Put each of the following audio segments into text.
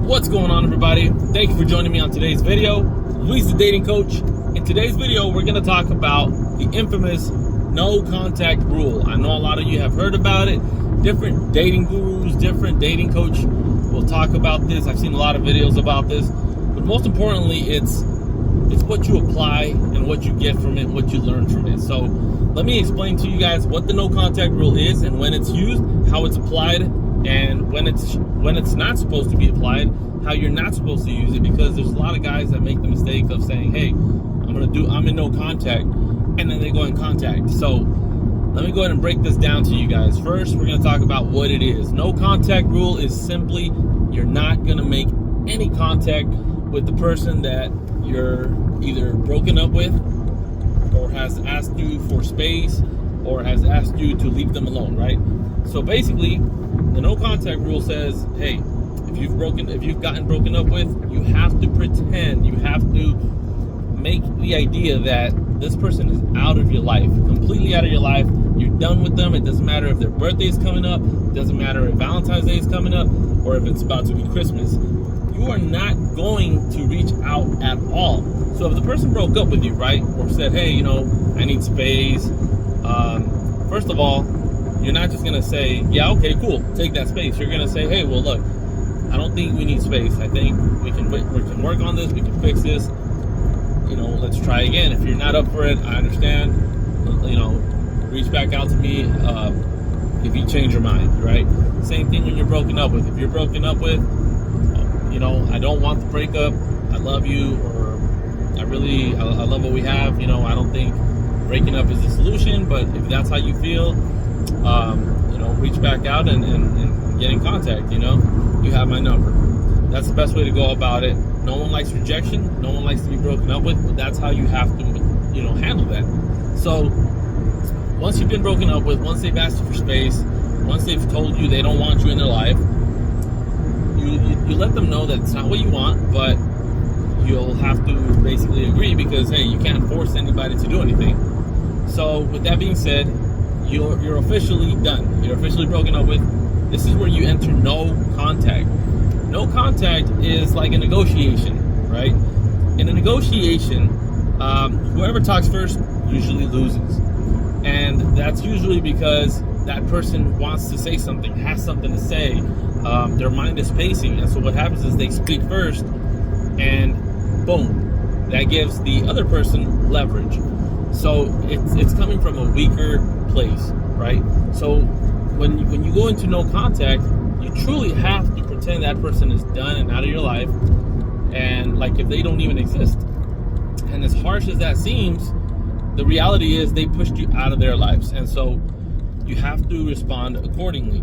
What's going on, everybody? Thank you for joining me on today's video. Luis the Dating Coach. In today's video, we're going to talk about the infamous no contact rule. I know a lot of you have heard about it. Different dating gurus, different dating coach will talk about this. I've seen a lot of videos about this. But most importantly, it's what you apply and what you get from it, what you learn from it. So let me explain to you guys what the no contact rule is and when it's used, how it's applied, and when it's not supposed to be applied, how you're not supposed to use it, because there's a lot of guys that make the mistake of saying, hey, I'm in no contact, and then they go in contact. So let me go ahead and break this down to you guys. First, we're going to talk about what it is. No contact rule is simply you're not going to make any contact with the person that you're either broken up with, or has asked you for space, or has asked you to leave them alone, right? So basically, the no contact rule says, hey, if you've gotten broken up with, you have to pretend, you have to make the idea that this person is out of your life, completely out of your life. You're done with them. It doesn't matter if their birthday is coming up, it doesn't matter if Valentine's Day is coming up, or if it's about to be Christmas. You are not going to reach out at all. So if the person broke up with you, right, or said, hey, I need space, first of all, you're not just going to say, yeah, okay, cool, take that space. You're going to say, hey, well, look, I don't think we need space. I think we can work on this. We can fix this. Let's try again. If you're not up for it, I understand. Reach back out to me if you change your mind, right? Same thing when you're broken up with. If you're broken up with, I don't want the breakup. I love you, or I love what we have. I don't think breaking up is the solution, but if that's how you feel, reach back out and get in contact. You have my number. That's the best way to go about it. No one likes rejection. No one likes to be broken up with, but that's how you have to, handle that. So once you've been broken up with, once they've asked you for space, once they've told you they don't want you in their life, you let them know that it's not what you want, but you'll have to basically agree, because, hey, you can't force anybody to do anything. So with that being said, you're officially done. You're officially broken up with. This is where you enter no contact. No contact is like a negotiation, right? In a negotiation, whoever talks first usually loses. And that's usually because that person wants to say something, has something to say. Their mind is pacing. And so what happens is they speak first, and boom, that gives the other person leverage. So it's coming from a weaker place, right? So when you go into no contact, you truly have to pretend that person is done and out of your life, and like if they don't even exist. And as harsh as that seems, the reality is they pushed you out of their lives, and so you have to respond accordingly.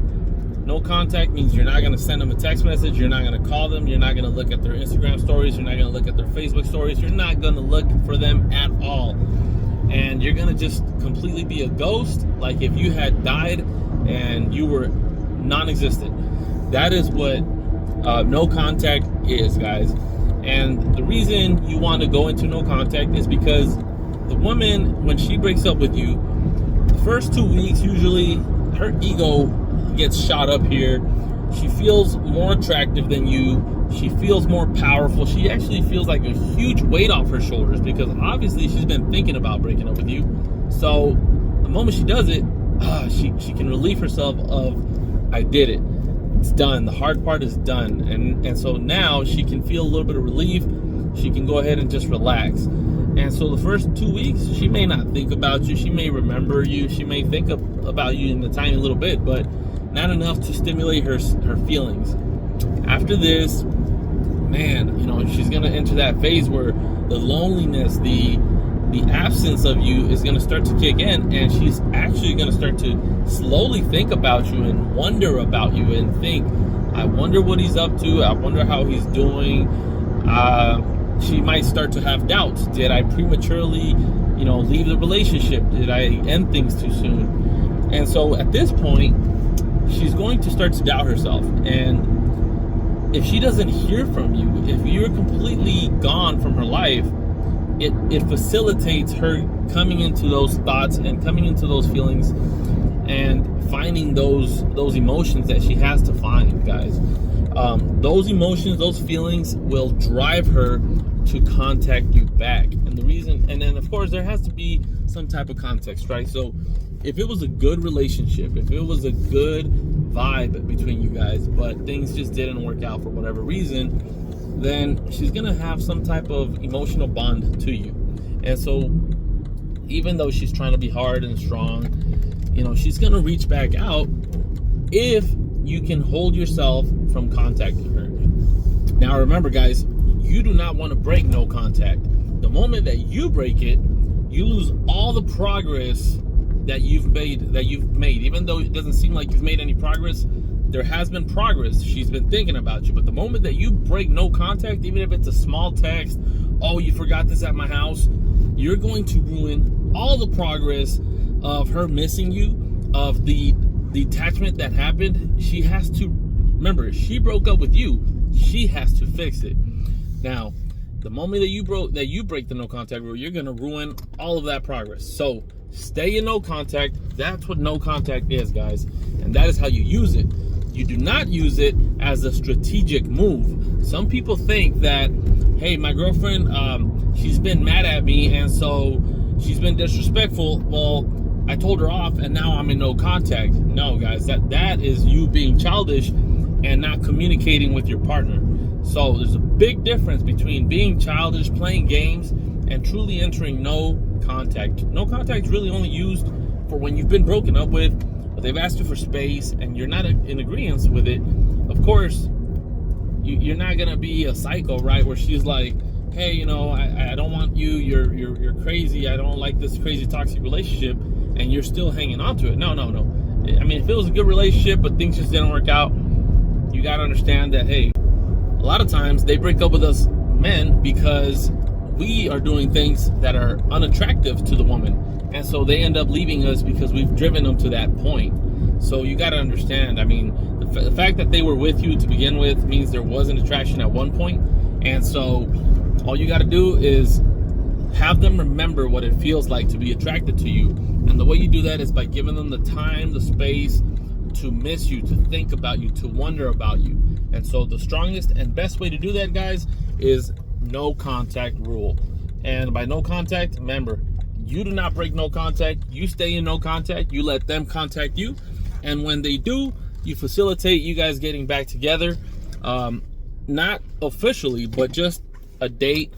No contact means you're not going to send them a text message, you're not going to call them, you're not going to look at their Instagram stories, you're not going to look at their Facebook stories, you're not going to look for them at all. And you're going to just completely be a ghost, like if you had died and you were non-existent. That is what no contact is, guys. And the reason you want to go into no contact is because the woman, when she breaks up with you, the first 2 weeks, usually her ego gets shot up here. She feels more attractive than you. She feels more powerful. She actually feels like a huge weight off her shoulders, because obviously she's been thinking about breaking up with you. So the moment she does it, she can relieve herself of, I did it. It's done. The hard part is done. And so now she can feel a little bit of relief. She can go ahead and just relax. And so the first 2 weeks, she may not think about you. She may remember you. She may think about you in a tiny little bit, but not enough to stimulate her feelings. After this, man, she's going to enter that phase where the loneliness, the absence of you is going to start to kick in, and she's actually going to start to slowly think about you and wonder about you and think, I wonder what he's up to. I wonder how he's doing. She might start to have doubts. Did I prematurely, leave the relationship? Did I end things too soon? And so at this point, she's going to start to doubt herself. And if she doesn't hear from you, if you're completely gone from her life, it facilitates her coming into those thoughts and coming into those feelings and finding those emotions that she has to find, guys. those emotions, those feelings will drive her to contact you back. And the reason, and then of course there has to be some type of context, right? So if it was a good relationship, if it was a good vibe between you guys, but things just didn't work out for whatever reason, then she's gonna have some type of emotional bond to you. And so even though she's trying to be hard and strong, you know, she's gonna reach back out if you can hold yourself from contacting her. Now remember guys, you do not want to break no contact. The moment that you break it, you lose all the progress that you've made. Even though it doesn't seem like you've made any progress, there has been progress. She's been thinking about you. But the moment that you break no contact, even if it's a small text, oh, you forgot this at my house, you're going to ruin all the progress of her missing you, of the attachment that happened. She has to, remember, she broke up with you. She has to fix it. Now, the moment that you break the no contact rule, you're gonna ruin all of that progress. So stay in no contact. That's what no contact is, guys. And that is how you use it. You do not use it as a strategic move. Some people think that, hey, my girlfriend, she's been mad at me and so she's been disrespectful. Well, I told her off and now I'm in no contact. No, guys, that is you being childish and not communicating with your partner. So there's a big difference between being childish, playing games, and truly entering no contact. No contact is really only used for when you've been broken up with, or they've asked you for space, and you're not in agreement with it. Of course, you're not gonna be a psycho, right? Where she's like, hey, you know, I don't want you. You're crazy. I don't like this crazy toxic relationship, and you're still hanging on to it. No. I mean, if it was a good relationship, but things just didn't work out, you gotta understand that, hey, a lot of times they break up with us men because we are doing things that are unattractive to the woman. And so they end up leaving us because we've driven them to that point. So you got to understand, I mean, the fact that they were with you to begin with means there was an attraction at one point. And so all you got to do is have them remember what it feels like to be attracted to you. And the way you do that is by giving them the time, the space to miss you, to think about you, to wonder about you. And so the strongest and best way to do that, guys, is no contact rule. And by no contact, remember, you do not break no contact. You stay in no contact. You let them contact you. And when they do, you facilitate you guys getting back together. Not officially, but just a date,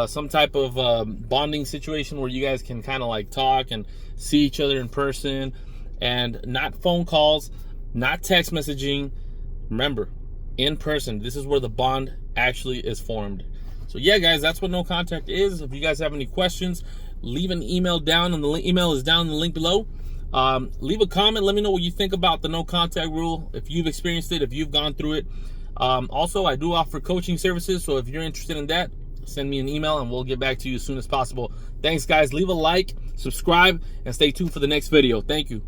some type of bonding situation where you guys can kind of like talk and see each other in person, and not phone calls, not text messaging. Remember, in person. This is where the bond actually is formed. So yeah, guys, that's what no contact is. If you guys have any questions, leave an email down, and the email is down in the link below. Leave a comment. Let me know what you think about the no contact rule, if you've experienced it, if you've gone through it. Also, I do offer coaching services, so if you're interested in that, send me an email and we'll get back to you as soon as possible. Thanks, guys. Leave a like, subscribe, and stay tuned for the next video. Thank you.